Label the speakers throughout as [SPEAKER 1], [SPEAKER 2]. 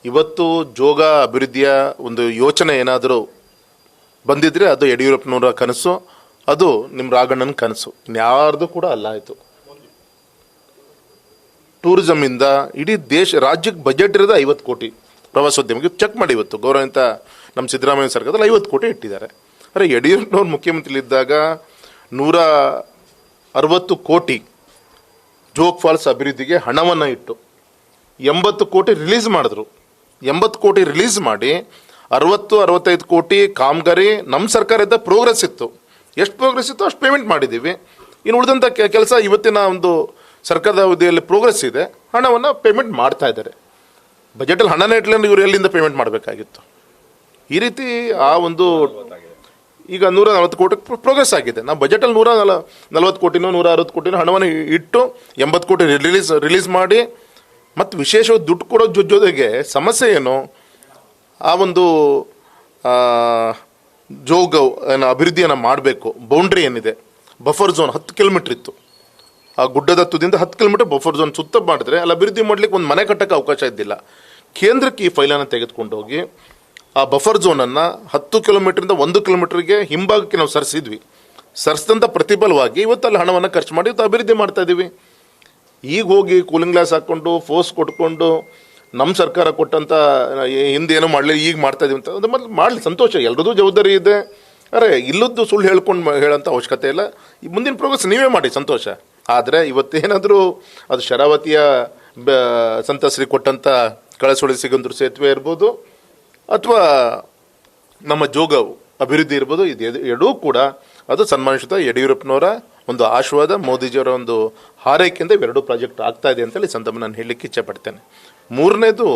[SPEAKER 1] ಇವತ್ತು ಜೋಗ ಅಭಿವೃದ್ಧಿಯ ಒಂದು ಯೋಚನೆ ಏನಾದರೂ ಬಂದಿದ್ರೆ ಅದು ಯಡಿಯೂರಪ್ಪನವರ ಕನಸು, ಅದು ನಿಮ್ಮ ರಾಘಣ್ಣನ ಕನಸು, ಇನ್ಯಾರ್ದು ಕೂಡ ಅಲ್ಲ. ಆಯಿತು, ಟೂರಿಸಮಿಂದ ಇಡೀ ರಾಜ್ಯಕ್ಕೆ ಬಜೆಟ್ ಇರೋದು 50 ಕೋಟಿ ಪ್ರವಾಸೋದ್ಯಮಕ್ಕೆ. ಚೆಕ್ ಮಾಡಿ, ಇವತ್ತು ಗೌರವಿತ ನಮ್ಮ ಸಿದ್ದರಾಮಯ್ಯ ಸರ್ಕಾರದಲ್ಲಿ 50 ಕೋಟಿ ಇಟ್ಟಿದ್ದಾರೆ. ಅರೆ, ಯಡಿಯೂರಪ್ಪನವ್ರು ಮುಖ್ಯಮಂತ್ರಿಲಿದ್ದಾಗ 160 ಕೋಟಿ ಜೋಗ್ ಫಾಲ್ಸ್ ಅಭಿವೃದ್ಧಿಗೆ ಹಣವನ್ನು ಇಟ್ಟು 80 ಕೋಟಿ ರಿಲೀಸ್ ಮಾಡಿದ್ರು. 80 ಕೋಟಿ ರಿಲೀಸ್ ಮಾಡಿ 60-65 ಕೋಟಿ ಕಾಮಗಾರಿ ನಮ್ಮ ಸರ್ಕಾರದ ಪ್ರೋಗ್ರೆಸ್ ಇತ್ತು. ಎಷ್ಟು ಪ್ರೋಗ್ರೆಸ್ ಇತ್ತು ಅಷ್ಟು ಪೇಮೆಂಟ್ ಮಾಡಿದ್ದೀವಿ. ಇನ್ನು ಉಳಿದಂಥ ಕೆಲಸ ಇವತ್ತಿನ ಒಂದು ಸರ್ಕಾರದ ಅವಧಿಯಲ್ಲಿ ಪ್ರೋಗ್ರೆಸ್ ಇದೆ, ಹಣವನ್ನು ಪೇಮೆಂಟ್ ಮಾಡ್ತಾ ಇದ್ದಾರೆ. ಬಜೆಟಲ್ಲಿ ಹಣನೇ ಇಟ್ಕೊಂಡು ಇವರು ಎಲ್ಲಿಂದ ಪೇಮೆಂಟ್ ಮಾಡಬೇಕಾಗಿತ್ತು? ಈ ರೀತಿ ಆ ಒಂದು ಈಗ 140 ಕೋಟಿ ಪ್ರೋಗ್ರೆಸ್ ಆಗಿದೆ. ನಾವು ಬಜೆಟಲ್ಲಿ 140 ಕೋಟಿನೋ 160 ಕೋಟಿನೋ ಹಣವನ್ನು ಇಟ್ಟು 80 ಕೋಟಿ ರಿಲೀಸ್ ಮಾಡಿ, ಮತ್ತು ವಿಶೇಷವಾಗಿ ದುಡ್ಡು ಕೊಡೋ ಜೊತೆಗೆ ಸಮಸ್ಯೆ ಏನು, ಆ ಒಂದು ಜೋಗ ಅಭಿವೃದ್ಧಿಯನ್ನು ಮಾಡಬೇಕು. ಬೌಂಡ್ರಿ ಏನಿದೆ, ಬಫರ್ ಝೋನ್ 10 ಕಿಲೋಮೀಟ್ರ್ ಇತ್ತು. ಆ ಗುಡ್ಡದ ತುದಿಯಿಂದ 10 ಕಿಲೋಮೀಟರ್ ಬಫರ್ ಝೋನ್ ಸುತ್ತ ಮಾಡಿದ್ರೆ ಅಲ್ಲಿ ಅಭಿವೃದ್ಧಿ ಮಾಡಲಿಕ್ಕೆ ಒಂದು ಮನೆ ಕಟ್ಟಕ್ಕೆ ಅವಕಾಶ ಇದ್ದಿಲ್ಲ. ಕೇಂದ್ರಕ್ಕೆ ಈ ಫೈಲನ್ನು ತೆಗೆದುಕೊಂಡು ಹೋಗಿ ಆ ಬಫರ್ ಝೋನನ್ನು 10 ಕಿಲೋಮೀಟ್ರಿಂದ 1 ಕಿಲೋಮೀಟ್ರಿಗೆ ಹಿಂಭಾಗಕ್ಕೆ ನಾವು ಸರಿಸಿದಂಥ ಪ್ರತಿಫಲವಾಗಿ ಇವತ್ತು ಅಲ್ಲಿ ಹಣವನ್ನು ಖರ್ಚು ಮಾಡಿ ಇವತ್ತು ಅಭಿವೃದ್ಧಿ ಮಾಡ್ತಾ ಇದ್ದೀವಿ. ಈಗ ಹೋಗಿ ಕೂಲಿಂಗ್ ಗ್ಲಾಸ್ ಹಾಕ್ಕೊಂಡು ಫೋರ್ಸ್ ಕೊಟ್ಕೊಂಡು ನಮ್ಮ ಸರ್ಕಾರ ಕೊಟ್ಟಂಥ ಹಿಂದೇನೋ ಮಾಡಲಿ ಈಗ ಮಾಡ್ತಾ ಇದೀವಿ ಅಂತ ಅದು ಮೊದಲು ಮಾಡಲಿ, ಸಂತೋಷ, ಎಲ್ರದ್ದು ಜವಾಬ್ದಾರಿ ಇದೆ. ಅರೆ, ಇಲ್ಲದ್ದು ಸುಳ್ಳು ಹೇಳೋಂಥ ಅವಶ್ಯಕತೆ ಇಲ್ಲ. ಈ ಮುಂದಿನ ಪ್ರೋಗ್ರೆಸ್ ನೀವೇ ಮಾಡಿ, ಸಂತೋಷ. ಆದರೆ ಇವತ್ತೇನಾದರೂ ಅದು ಶರಾವತಿಯ ಸಂತಸರಿಗೆ ಕೊಟ್ಟಂಥ ಕಳಸೊಳಿ ಸಿಗಂದೂರು ಸೇತುವೆ ಇರ್ಬೋದು, ಅಥವಾ ನಮ್ಮ ಜೋಗ ಅಭಿವೃದ್ಧಿ ಇರ್ಬೋದು, ಇದು ಎರಡೂ ಕೂಡ ಅದು ಸನ್ಮಾನಿಸಿದ ಯಡಿಯೂರಪ್ಪನವರ ಒಂದು ಆಶೀರ್ವಾದ, ಮೋದಿಜಿಯವರ ಒಂದು ಹಾರೈಕೆಯಿಂದ ಇವೆರಡೂ ಪ್ರಾಜೆಕ್ಟ್ ಆಗ್ತಾ ಇದೆ ಅಂತೇಳಿ ಸಂದರ್ಭ ನಾನು ಹೇಳಲಿಕ್ಕೆ ಇಚ್ಛೆಪಡ್ತೇನೆ. ಮೂರನೇದು,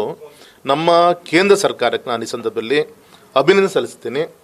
[SPEAKER 1] ನಮ್ಮ ಕೇಂದ್ರ ಸರ್ಕಾರಕ್ಕೆ ನಾನು ಈ ಸಂದರ್ಭದಲ್ಲಿ ಅಭಿನಂದನೆ ಸಲ್ಲಿಸ್ತೀನಿ.